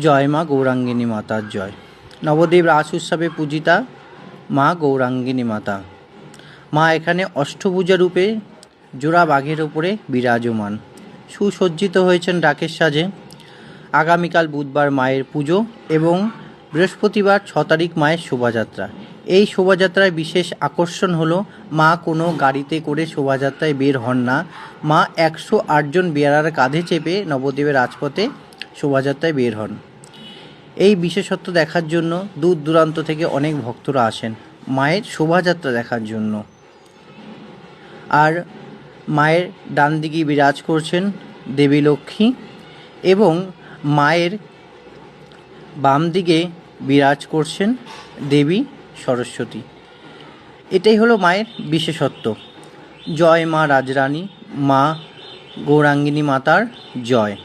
জয় মা গৌরাঙ্গিনী মাতার জয়। নবদ্বীপ রাস উৎসবে পূজিতা মা গৌরাঙ্গিনী মাতা। মা এখানে অষ্টভুজা রূপে জোড়া বাঘের ওপরে বিরাজমান, সুসজ্জিত হয়েছেন ডাকের সাজে। আগামীকাল বুধবার মায়ের পুজো এবং বৃহস্পতিবার 6 তারিখ মায়ের শোভাযাত্রা। এই শোভাযাত্রায় বিশেষ আকর্ষণ হলো মা কোনো গাড়িতে করে শোভাযাত্রায় বের হন না, মা 108 জন বেয়ারার কাঁধে চেপে নবদ্বীপের রাজপথে শোভাযাত্রায় বের হন। এই বিশেষত্ব দেখার জন্য দূর দূরান্ত থেকে অনেক ভক্তরা আসেন মায়ের শোভাযাত্রা দেখার জন্য। আর মায়ের ডান দিকে বিরাজ করছেন দেবী লক্ষ্মী এবং মায়ের বাম দিকে বিরাজ করছেন দেবী সরস্বতী। এটাই হলো মায়ের বিশেষত্ব। জয় মা রাজরানী, মা গৌরাঙ্গিনী মাতার জয়।